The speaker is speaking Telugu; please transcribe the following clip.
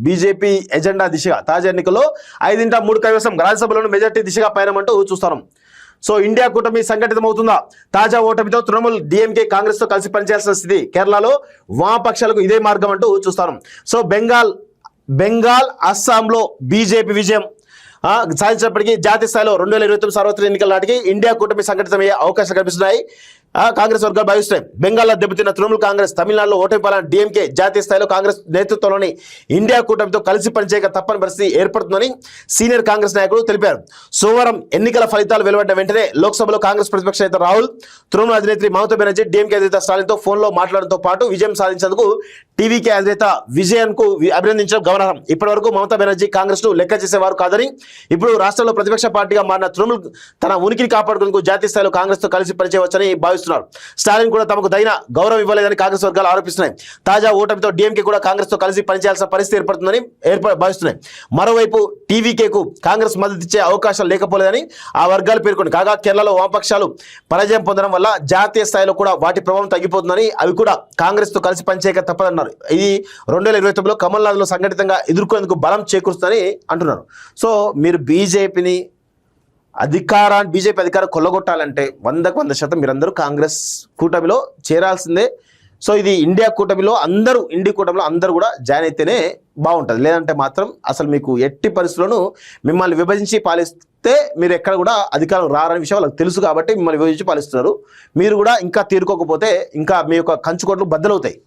బీజేపీ ఎజెండా దిశగా తాజా ఎన్నికల్లో 5/3 కైవసం రాజ్యసభలోని మెజార్టీ దిశగా పయనమంటూ చూస్తున్నాం. సో ఇండియా కూటమి సంఘటితమవుతుందా? తాజా ఓటమితో తృణమూల్, డిఎంకే, కాంగ్రెస్ తో కలిసి పనిచేయాల్సిన స్థితి. కేరళలో వామపక్షాలకు ఇదే మార్గం అంటూ చూస్తాం. సో బెంగాల్ అస్సాంలో బీజేపీ విజయం సాధించినప్పటికీ జాతీయ స్థాయిలో 2029 సార్వత్రిక ఎన్నికల నాటికి ఇండియా కూటమి సంఘటితమయ్యే అవకాశాలు కనిపిస్తున్నాయి. కాంగ్రెస్ వర్గాలు భావిస్తున్నాయి. బెంగాల్లో దెబ్బతిన్న తృణమూల్ కాంగ్రెస్, తమిళనాడులో ఓటమి పాలన డిఎంకే జాతీయ స్థాయిలో కాంగ్రెస్ నేతృత్వంలోని ఇండియా కూటమితో కలిసి పనిచేయక తప్పని పరిస్థితి ఏర్పడుతుందని సీనియర్ కాంగ్రెస్ నాయకులు తెలిపారు. సోమవారం ఎన్నికల ఫలితాలు వెలువడిన వెంటనే లోక్సభలో కాంగ్రెస్ ప్రతిపక్ష నేత రాహుల్, తృణమూల్ అధినేత్రి మమతా బెనర్జీ, డిఎంకే అధినేత స్టాలిన్తో ఫోన్లో మాట్లాడడంతో పాటు విజయం సాధించేందుకు టీవీకే అధినేత విజయన్ కు అభినందించడం గమనార్హం. ఇప్పటి వరకు మమతా బెనర్జీ కాంగ్రెస్ ను లెక్క చేసేవారు కాదని, ఇప్పుడు రాష్ట్రంలో ప్రతిపక్ష పార్టీగా మారిన తృణమూల్ తన ఉనికిని కాపాడుకునేందుకు జాతీయ స్థాయిలో కాంగ్రెస్ తో కలిసి పనిచేయవచ్చని భావిస్తున్నారు. స్టాలిన్ కూడా తమకు తగిన గౌరవం ఇవ్వలేదని కాంగ్రెస్ వర్గాలు ఆరోపిస్తున్నాయి. తాజా ఓటమితో డిఎంకే కూడా కాంగ్రెస్ తో కలిసి పనిచేయాల్సిన పరిస్థితి ఏర్పడుతుందని భావిస్తున్నాయి. మరోవైపు టీవీకేకు కాంగ్రెస్ మద్దతు ఇచ్చే అవకాశాలు లేకపోలేదని ఆ వర్గాలు పేర్కొంది. కాగా కేరళలో వామపక్షాలు పరాజయం పొందడం వల్ల జాతీయ స్థాయిలో కూడా వాటి ప్రభావం తగ్గిపోతుందని, అవి కూడా కాంగ్రెస్ తో కలిసి పనిచేయక తప్పదన్నారు. ఇది 2029లో కమల్నాథ్లో సంఘటితంగా ఎదుర్కొనేందుకు బలం చేకూరుస్తుందని అంటున్నారు. సో మీరు బీజేపీ అధికారం కొల్లగొట్టాలంటే 100% మీరందరూ కాంగ్రెస్ కూటమిలో చేరాల్సిందే. సో ఇది ఇండియా కూటమిలో అందరూ కూడా జాయిన్ అయితేనే బాగుంటుంది. లేదంటే మాత్రం అసలు మీకు ఎట్టి పరిస్థితుల్లోనూ మిమ్మల్ని విభజించి పాలిస్తే మీరు ఎక్కడ కూడా అధికారం రారనే విషయం వాళ్ళకి తెలుసు కాబట్టి మిమ్మల్ని విభజించి పాలిస్తున్నారు. మీరు కూడా ఇంకా తీరుకోకపోతే ఇంకా మీ యొక్క కంచుకోట్లు బద్దలవుతాయి.